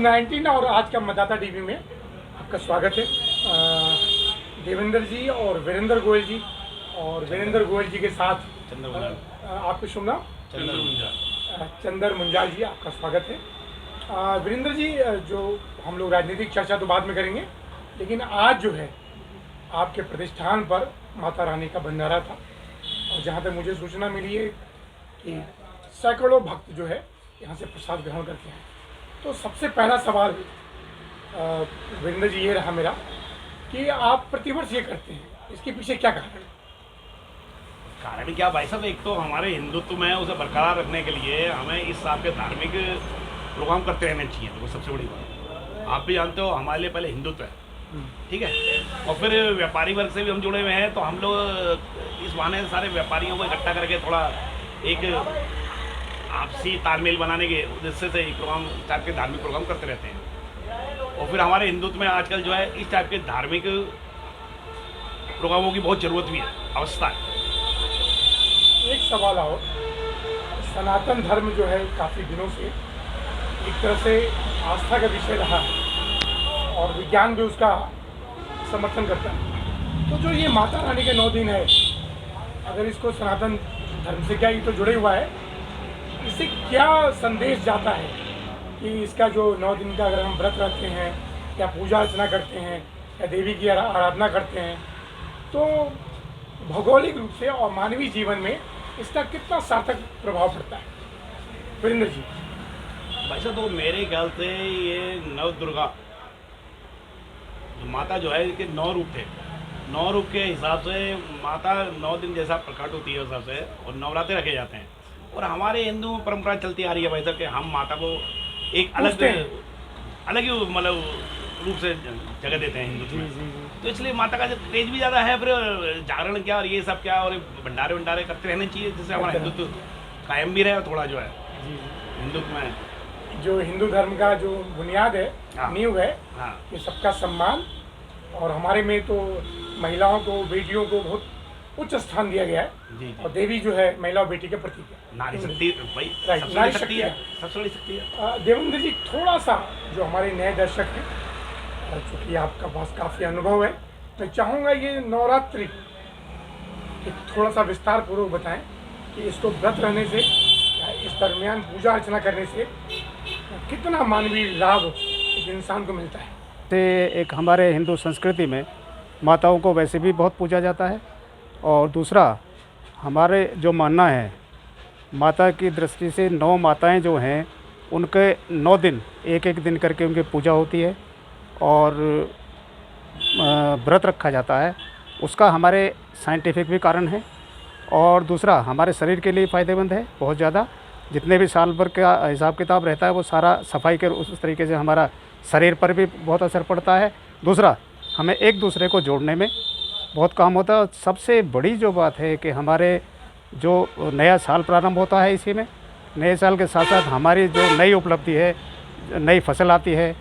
News 19 और आज का मतदाता टीवी में आपका स्वागत है। देवेंद्र जी और वीरेंद्र गोयल जी, और वीरेंद्र गोयल जी के साथ आपके शुभ नाम चंदर मुंजाल जी, आपका स्वागत है। वीरेंद्र जी, जो हम लोग राजनीतिक चर्चा तो बाद में करेंगे, लेकिन आज जो है आपके प्रतिष्ठान पर माता रानी का भंडारा था, और जहाँ तक मुझे सूचना मिली है कि सैकड़ों भक्त जो है यहाँ से प्रसाद ग्रहण करते हैं। तो सबसे पहला सवाल वीरेंद्र जी ये रहा मेरा कि आप प्रतिवर्ष ये करते हैं, इसके पीछे क्या कारण है? कारण क्या भाई साहब, एक तो हमारे हिंदुत्व में उसे बरकरार रखने के लिए हमें इस हिसाब के धार्मिक प्रोग्राम करते रहने चाहिए। तो सबसे बड़ी बात आप भी जानते हो, हमारे लिए पहले हिंदुत्व है, ठीक है, और फिर व्यापारी वर्ग से भी हम जुड़े हुए हैं। तो हम लोग इस बहाने सारे व्यापारियों को इकट्ठा करके थोड़ा एक आपसी तालमेल बनाने के उद्देश्य से प्रोग्राम टाइप के धार्मिक प्रोग्राम करते रहते हैं। और फिर हमारे हिंदुत्व में आजकल जो है इस टाइप के धार्मिक प्रोग्रामों की बहुत ज़रूरत भी है, अवस्था है। एक सवाल और, सनातन धर्म जो है काफ़ी दिनों से एक तरह से आस्था का विषय रहा है और विज्ञान भी उसका समर्थन करता है। तो जो ये माता रानी के 9 दिन है, अगर इसको सनातन धर्म से क्या ये तो जुड़े हुआ है, इससे क्या संदेश जाता है कि इसका जो 9 दिन का अगर हम व्रत रखते हैं या पूजा अर्चना करते हैं या देवी की आराधना करते हैं, तो भौगोलिक रूप से और मानवीय जीवन में इसका कितना सार्थक प्रभाव पड़ता है? वीरेंद्र जी। भाई साहब, तो मेरे ख्याल से ये नव दुर्गा जो माता जो है, इसके 9 रूप थे। 9 रूप के हिसाब से माता 9 दिन जैसा प्रकट होती है उस हिसाब से, और नवरात्रे रखे जाते हैं। और हमारे हिंदू परंपरा चलती आ रही है भाई साहब कि हम माता को एक अलग ही मतलब रूप से जगह देते हैं हिंदुत्व में। तो इसलिए माता का क्रेज भी ज़्यादा है। फिर जागरण क्या और ये सब क्या और भंडारे भंडारे करते रहने चाहिए, जिससे हमारा हिंदुत्व कायम भी रहे और थोड़ा जो है हिंदुत्व में जो हिंदू धर्म का जो बुनियाद है, नींव है, कि सबका सम्मान, और हमारे में तो महिलाओं को, बेटियों को बहुत उच्च स्थान दिया गया है। और देवी जो है महिला और बेटी के प्रतीक है, नारी शक्ति भाई, नारी शक्ति है, सबसे बड़ी शक्ति है। देवेंद्र जी, थोड़ा सा जो हमारे नए दर्शक हैं, चूँकि आपका पास काफ़ी अनुभव है, मैं चाहूँगा ये नवरात्रि थोड़ा सा विस्तार पूर्वक बताएं कि इसको व्रत रहने से या इस दरमियान पूजा अर्चना करने से कितना मानवीय लाभ एक इंसान को मिलता है। तो एक हमारे हिंदू संस्कृति में माताओं को वैसे भी बहुत पूजा जाता है, और दूसरा हमारे जो मानना है, माता की दृष्टि से 9 माताएं जो हैं उनके 9 दिन एक एक दिन करके उनकी पूजा होती है और व्रत रखा जाता है। उसका हमारे साइंटिफिक भी कारण है, और दूसरा हमारे शरीर के लिए फ़ायदेमंद है बहुत ज़्यादा। जितने भी साल भर का हिसाब किताब रहता है वो सारा सफाई के उस तरीके से हमारा शरीर पर भी बहुत असर पड़ता है। दूसरा हमें एक दूसरे को जोड़ने में बहुत काम होता है। और सबसे बड़ी जो बात है कि हमारे जो नया साल प्रारंभ होता है, इसी में नए साल के साथ साथ हमारी जो नई उपलब्धि है, नई फसल आती है,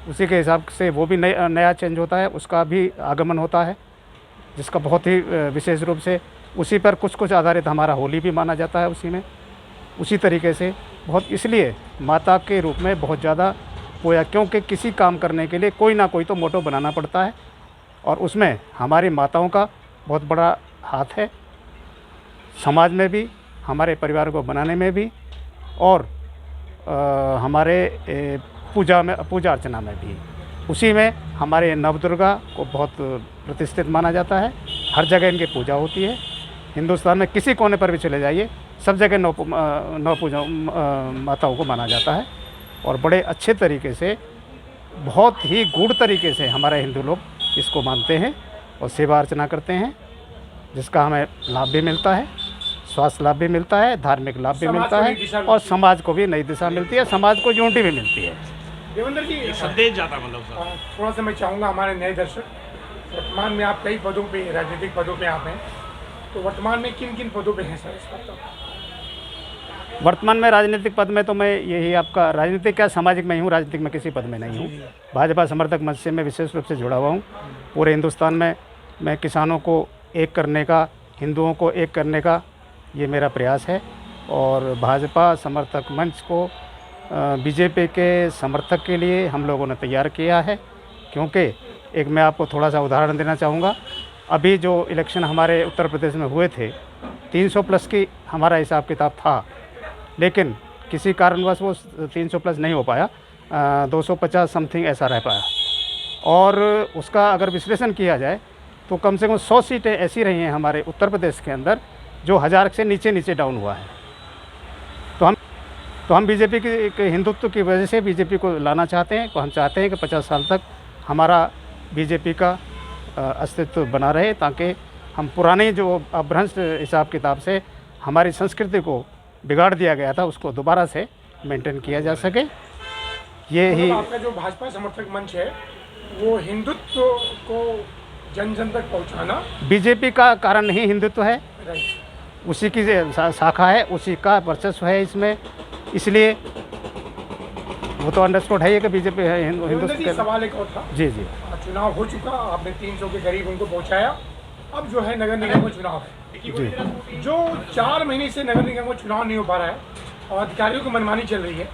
उसी के हिसाब से वो भी नया चेंज होता है, उसका भी आगमन होता है, जिसका बहुत ही विशेष रूप से उसी पर कुछ आधारित हमारा होली भी माना जाता है उसी में। उसी तरीके से बहुत इसलिए माता के रूप में बहुत ज़्यादा पूजा, क्योंकि किसी काम करने के लिए कोई ना कोई तो मोटो बनाना पड़ता है, और उसमें हमारी माताओं का बहुत बड़ा हाथ है, समाज में भी, हमारे परिवार को बनाने में भी, और हमारे पूजा अर्चना में भी। उसी में हमारे नवदुर्गा को बहुत प्रतिष्ठित माना जाता है। हर जगह इनकी पूजा होती है। हिंदुस्तान में किसी कोने पर भी चले जाइए, सब जगह नौ पूजा माताओं को माना जाता है, और बड़े अच्छे तरीके से, बहुत ही गूढ़ तरीके से हमारे हिंदू लोग इसको मानते हैं और सेवा अर्चना करते हैं, जिसका हमें लाभ भी मिलता है, स्वास्थ्य लाभ भी मिलता है, धार्मिक लाभ भी मिलता है, और समाज को भी नई दिशा मिलती है, समाज को यूनिटी भी मिलती है। देवेंद्र जी, संदेश जाता मतलब थोड़ा सा मैं चाहूँगा हमारे नए दर्शक, वर्तमान में आप कई पदों पे, राजनीतिक पदों पे आप हैं, तो वर्तमान में किन किन पदों पे हैं सर? इस वक्त वर्तमान में राजनीतिक पद में तो मैं यही आपका राजनीतिक क्या सामाजिक में ही हूँ, राजनीतिक में किसी पद में नहीं हूँ। भाजपा समर्थक मंच से मैं विशेष रूप से जुड़ा हुआ हूँ। पूरे हिंदुस्तान में मैं किसानों को एक करने का, हिंदुओं को एक करने का ये मेरा प्रयास है, और भाजपा समर्थक मंच को बीजेपी के समर्थक के लिए हम लोगों ने तैयार किया है, क्योंकि एक मैं आपको थोड़ा सा उदाहरण देना चाहूँगा। अभी जो इलेक्शन हमारे उत्तर प्रदेश में हुए थे, 300 प्लस की हमारा हिसाब किताब था, लेकिन किसी कारणवश वो 300 प्लस नहीं हो पाया, 250 समथिंग ऐसा रह पाया। और उसका अगर विश्लेषण किया जाए तो कम से कम 100 सीटें ऐसी रही हैं हमारे उत्तर प्रदेश के अंदर जो 1000 से नीचे डाउन हुआ है। तो हम बीजेपी के हिंदुत्व की वजह से बीजेपी को लाना चाहते हैं। तो हम चाहते हैं कि 50 साल तक हमारा बीजेपी का अस्तित्व बना रहे, ताकि हम पुराने जो अपभ्रंश हिसाब किताब से हमारी संस्कृति को बिगाड़ दिया गया था उसको दोबारा से मेंटेन किया जा सके। ये ही आपका जो भाजपा समर्थक मंच है वो हिंदुत्व को जन जन तक पहुंचाना बीजेपी का कारण नहीं हिंदुत्व है, राइट, उसी की शाखा है, उसी का वर्चस्व है इसमें, इसलिए वो तो अंडरस्टूड है कि बीजेपी है हिंदुत्व के। सवाल एक और था। जी। चुनाव हो चुका, आपने 300 के करीब उनको पहुंचाया, अब जो है नगर निगम का चुनाव है जी। जो 4 महीने से नगर निगम का चुनाव नहीं हो पा रहा है और अधिकारियों की मनमानी चल रही है,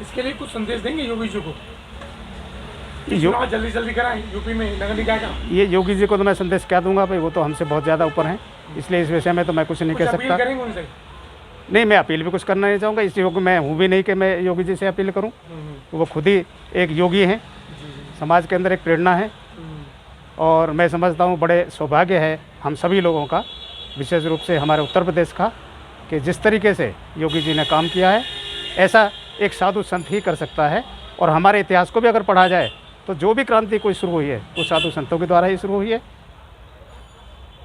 इसके लिए कुछ संदेश देंगे योगी जी को? चुनाव जल्दी कराएं यूपी में नगर निकाय का। ये योगी जी को तो मैं संदेश क्या दूंगा भाई, वो तो हमसे बहुत ज़्यादा ऊपर हैं, इसलिए इस विषय में तो मैं कुछ नहीं कह सकता। करेंगे उनसे? नहीं, मैं अपील भी कुछ करना नहीं चाहूँगा, इस योग में हूँ भी नहीं कि मैं योगी जी से अपील करूँ। वो खुद ही एक योगी हैं, समाज के अंदर एक प्रेरणा है, और मैं समझता हूँ बड़े सौभाग्य है हम सभी लोगों का, विशेष रूप से हमारे उत्तर प्रदेश का, कि जिस तरीके से योगी जी ने काम किया है ऐसा एक साधु संत ही कर सकता है। और हमारे इतिहास को भी अगर पढ़ा जाए तो जो भी क्रांति कोई शुरू हुई है वो साधु संतों के द्वारा ही शुरू हुई है।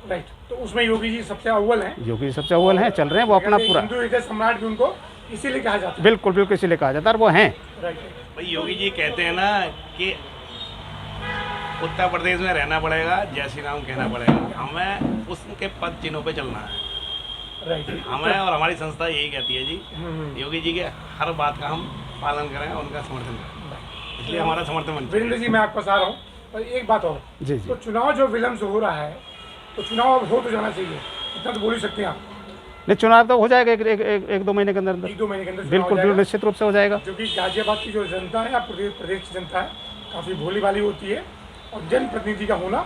राइट, तो उसमें योगी जी सबसे अव्वल हैं। योगी सबसे अव्वल हैं, चल रहे हैं वो अपना पूरा हिंदू हृदय सम्राट भी उनको इसीलिए कहा जाता है। बिल्कुल इसीलिए कहा जाता है, और वो हैं। राइट, भाई योगी जी कहते हैं ना कि उत्तर प्रदेश में रहना पड़ेगा, जय श्री राम कहना पड़ेगा, हमें उसके पद चिन्हों पे चलना है। राइट, हमें और हमारी संस्था यही कहती है जी, योगी जी के हर बात का हम पालन करें, उनका समर्थन करें, इसलिए हमारा समर्थन। वीरेंद्र जी मैं आपके पास आ रहा हूँ, और एक बात और, जी। तो चुनाव जो विलम्ब से हो रहा है, तो चुनाव अब हो तो जाना चाहिए, इतना तो बोल ही सकते हैं आप। नहीं, चुनाव तो हो जाएगा एक दो महीने के अंदर। 1-2 महीने के अंदर बिल्कुल निश्चित रूप से हो जाएगा, क्योंकि गाजियाबाद की जो जनता है, प्रदेश की जनता है, काफ़ी भोली भाली होती है, और जनप्रतिनिधि का होना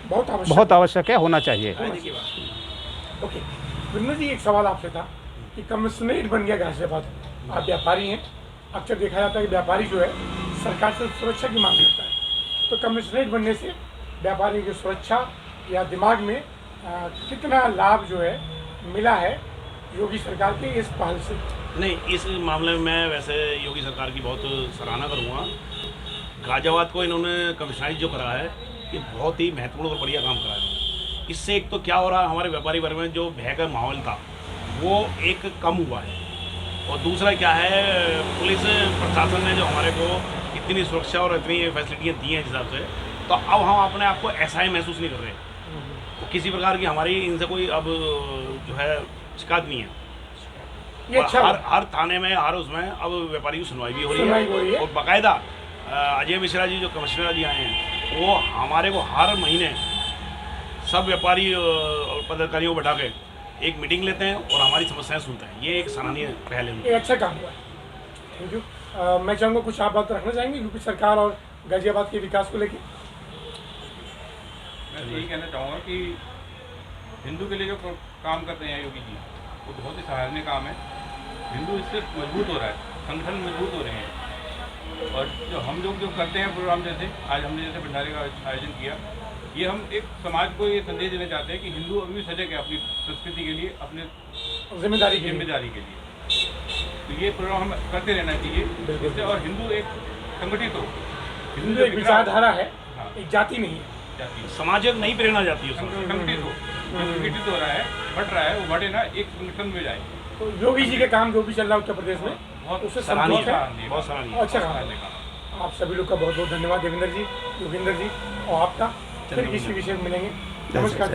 बहुत आवश्यक है, होना चाहिए। ओके वीरेंद्र जी, एक सवाल आपसे था कि कमिश्नरेट बन गया गाजियाबाद, आप व्यापारी हैं, अक्सर देखा जाता है कि व्यापारी जो है सरकार से सुरक्षा की मांग करता है, तो कमिश्नरेट बनने से व्यापारी की सुरक्षा या दिमाग में कितना लाभ जो है मिला है योगी सरकार के इस पहल से? नहीं, इस मामले में मैं वैसे योगी सरकार की बहुत सराहना करूँगा। गाजियाबाद को इन्होंने कमिश्नरेट जो करा है ये बहुत ही महत्वपूर्ण और बढ़िया काम करा है। इससे एक तो क्या हो रहा है, हमारे व्यापारी वर्ग में जो भय का माहौल था वो एक कम हुआ है, और दूसरा क्या है, पुलिस प्रशासन ने जो हमारे को इतनी सुरक्षा और इतनी फैसिलिटियाँ दी हैं हिसाब से, तो अब हम अपने आप को ऐसा ही महसूस नहीं कर रहे, तो किसी प्रकार की हमारी इनसे कोई अब जो है शिकायत नहीं है। ये अच्छा, हर थाने में, हर उसमें अब व्यापारी की सुनवाई भी हो रही है, और बाकायदा अजय मिश्रा जी जो कमिश्नर जी आए हैं वो हमारे को हर महीने सब व्यापारी और पदाधिकारियों को बैठा के एक मीटिंग लेते हैं और हमारी समस्याएं सुनते हैं। ये एक सराहनीय पहल है। ये अच्छा काम हुआ है, थैंक यू। मैं चाहूँगा कुछ आप बात रखना चाहेंगे यूपी सरकार और गाजियाबाद के विकास को लेकर? मैं यही कहना चाहूँगा कि हिंदू के लिए जो काम कर रहे हैं योगी जी वो बहुत ही सराहनीय काम है। हिंदू इससे मजबूत हो रहा है, संगठन मजबूत हो रहे हैं, और जो हम लोग जो करते हैं प्रोग्राम, जैसे आज हमने जैसे भंडारे का आयोजन किया, ये हम एक समाज को ये संदेश देना चाहते हैं कि हिंदू अभी भी सजग है अपनी संस्कृति के लिए, अपने जिम्मेदारी के लिए। तो ये प्रोग्राम हम करते रहना चाहिए इससे, और हिंदू एक संगठित हो, हिंदू एक विचारधारा है, एक जाति नहीं है, समाज एक नई प्रेरणा जाती है, संगठित हो, संगठित हो रहा है, बढ़ रहा है, वो बढ़े ना, एक संगठन में जाए। तो योगी जी के काम जो भी चल रहा है उत्तर प्रदेश में बहुत उससे सराहनीय संतोष है, बहुत सराहनीय। अच्छा काम। आप सभी लोग का बहुत बहुत धन्यवाद देवेंद्र जी, योगेंद्र जी, और आपका फिर किसी विषय में मिलेंगे। नमस्कार।